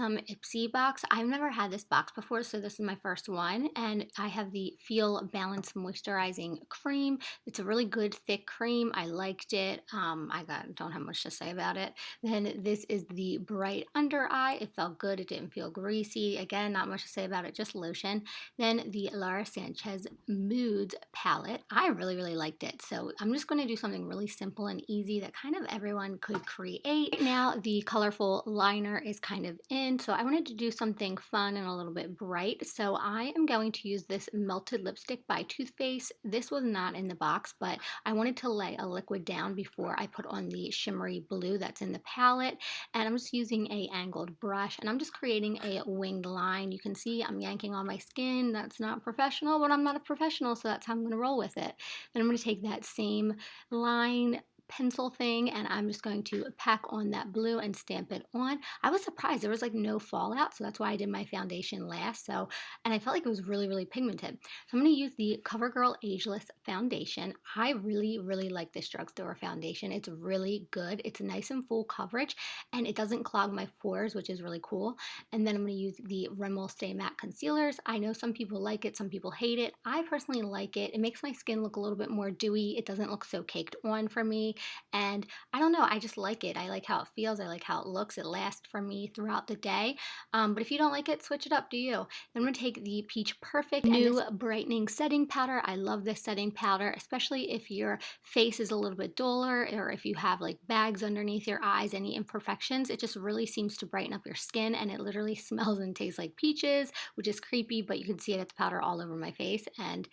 some Ipsy box. I've never had this box before, so this is my first one. And I have the Feel Balance Moisturizing Cream. It's a really good thick cream. I liked it. Don't have much to say about it. Then this is the Bright Under Eye. It felt good. It didn't feel greasy. Again, not much to say about it, just lotion. Then the Lara Sanchez Moods palette. I really, really liked it. So I'm just going to do something really simple and easy that kind of everyone could create. Right now, the colorful liner is kind of in, so I wanted to do something fun and a little bit bright. So I am going to use this Melted Lipstick by Too Faced. This was not in the box, but I wanted to lay a liquid down before I put on the shimmery blue that's in the palette. And I'm just using a angled brush, and I'm just creating a winged line. You can see I'm yanking on my skin. That's not professional, but I'm not a professional, so that's how I'm going to roll with it. Then I'm going to take that same line pencil thing, and I'm just going to pack on that blue and stamp it on. I was surprised there was like no fallout, so that's why I did my foundation last. So, and I felt like it was really, really pigmented. So I'm going to use the CoverGirl Ageless Foundation. I really, really like this drugstore foundation. It's really good. It's nice and full coverage, and it doesn't clog my pores, which is really cool. And then I'm going to use the Rimmel Stay Matte Concealers. I know some people like it, some people hate it. I personally like it. It makes my skin look a little bit more dewy. It doesn't look so caked on for me. And I don't know, I just like it. I like how it feels. I like how it looks. It lasts for me throughout the day. But if you don't like it, switch it up. Do you? Then I'm going to take the Peach Perfect New Brightening Setting Powder. I love this setting powder, especially if your face is a little bit duller or if you have like bags underneath your eyes, any imperfections. It just really seems to brighten up your skin, and it literally smells and tastes like peaches, which is creepy, but you can see it's powder all over my face. And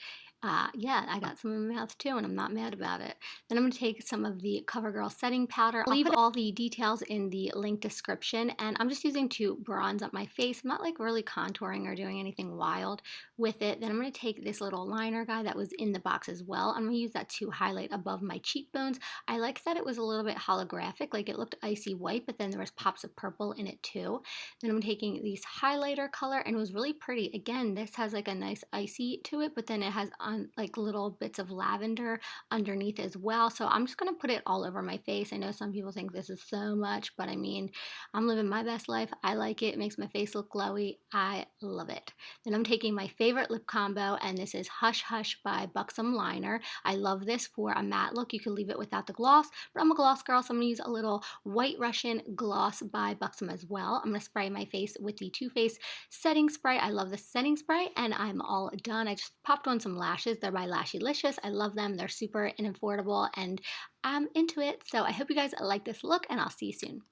yeah, I got some in my mouth too, and I'm not mad about it. Then I'm going to take some of the CoverGirl setting powder. I'll leave all the details in the link description, and I'm just using to bronze up my face. I'm not like really contouring or doing anything wild with it. Then I'm going to take this little liner guy that was in the box as well. I'm going to use that to highlight above my cheekbones. I like that it was a little bit holographic, like it looked icy white, but then there was pops of purple in it too. Then I'm taking this highlighter color, and it was really pretty. Again, this has like a nice icy to it, but then it has like little bits of lavender underneath as well. So I'm just going to put it all over my face. I know some people think this is so much, but I mean, I'm living my best life. I like it. It makes my face look glowy. I love it. Then I'm taking my favorite lip combo, and this is Hush Hush by Buxom Liner. I love this for a matte look. You could leave it without the gloss, but I'm a gloss girl, so I'm going to use a little White Russian gloss by Buxom as well. I'm going to spray my face with the Too Faced setting spray. I love this setting spray, and I'm all done. I just popped on some lashes. They're by Lashylicious. I love them. They're super and affordable, and I'm into it. So I hope you guys like this look, and I'll see you soon.